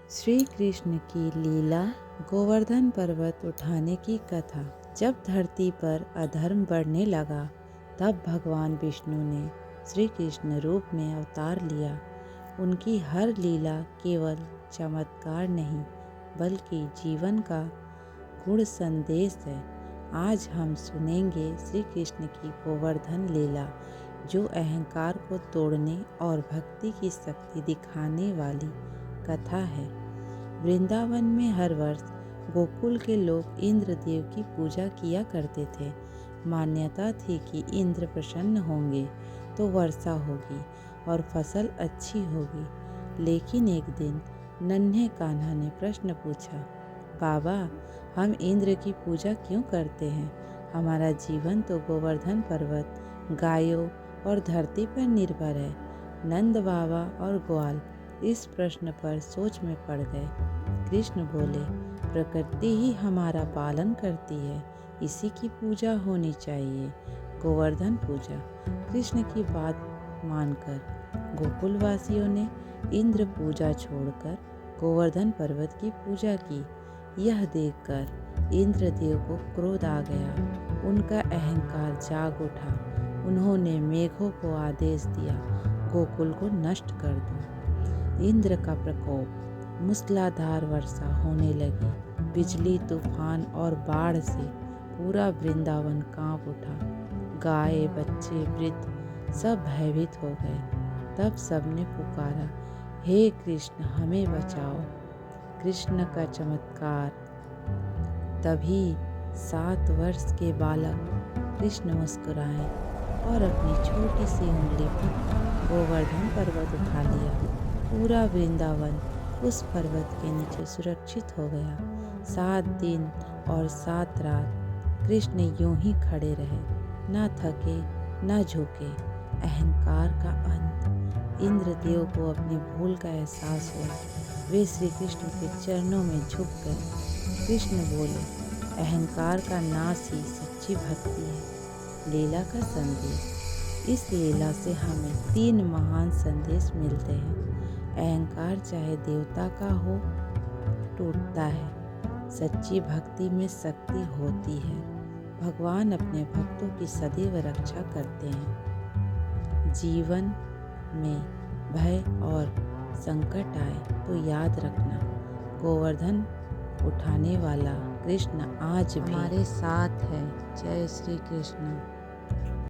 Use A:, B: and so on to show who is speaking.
A: श्री कृष्ण की लीला गोवर्धन पर्वत उठाने की कथा। जब धरती पर अधर्म बढ़ने लगा तब भगवान विष्णु ने श्री कृष्ण रूप में अवतार लिया। उनकी हर लीला केवल चमत्कार नहीं बल्कि जीवन का गुण संदेश है। आज हम सुनेंगे श्री कृष्ण की गोवर्धन लीला, जो अहंकार को तोड़ने और भक्ति की शक्ति दिखाने वाली कथा है। वृंदावन में हर वर्ष गोकुल के लोग इंद्रदेव की पूजा किया करते थे। मान्यता थी कि इंद्र प्रसन्न होंगे तो वर्षा होगी और फसल अच्छी होगी। लेकिन एक दिन नन्हे कान्हा ने प्रश्न पूछा, बाबा, हम इंद्र की पूजा क्यों करते हैं? हमारा जीवन तो गोवर्धन पर्वत, गायों और धरती पर निर्भर है। नंद बाबा और ग्वाल इस प्रश्न पर सोच में पड़ गए। कृष्ण बोले, प्रकृति ही हमारा पालन करती है, इसी की पूजा होनी चाहिए। गोवर्धन पूजा। कृष्ण की बात मानकर गोकुलवासियों ने इंद्र पूजा छोड़कर गोवर्धन पर्वत की पूजा की। यह देखकर इंद्रदेव को क्रोध आ गया। उनका अहंकार जाग उठा। उन्होंने मेघों को आदेश दिया, गोकुल को नष्ट कर दो। इंद्र का प्रकोप। मूसलाधार वर्षा होने लगी। बिजली, तूफान और बाढ़ से पूरा वृंदावन कांप उठा। गाय, बच्चे, वृद्ध सब भयभीत हो गए। तब सबने पुकारा, हे कृष्ण, हमें बचाओ। कृष्ण का चमत्कार। तभी 7 वर्ष के बालक कृष्ण मुस्कुराए और अपनी छोटी सी उंगली पर गोवर्धन पर्वत उठा लिया। पूरा वृंदावन उस पर्वत के नीचे सुरक्षित हो गया। 7 दिन और 7 रात कृष्ण यूं ही खड़े रहे, ना थके ना झुके। अहंकार का अंत। इंद्रदेव को अपनी भूल का एहसास हुआ। वे श्री कृष्ण के चरणों में झुक गए। कृष्ण बोले, अहंकार का नाश ही सच्ची भक्ति है। लीला का संदेश। इस लीला से हमें 3 महान संदेश मिलते हैं। अहंकार चाहे देवता का हो, टूटता है। सच्ची भक्ति में शक्ति होती है। भगवान अपने भक्तों की सदैव रक्षा करते हैं। जीवन में भय और संकट आए तो याद रखना, गोवर्धन उठाने वाला कृष्ण आज भी हमारे साथ है। जय श्री कृष्ण।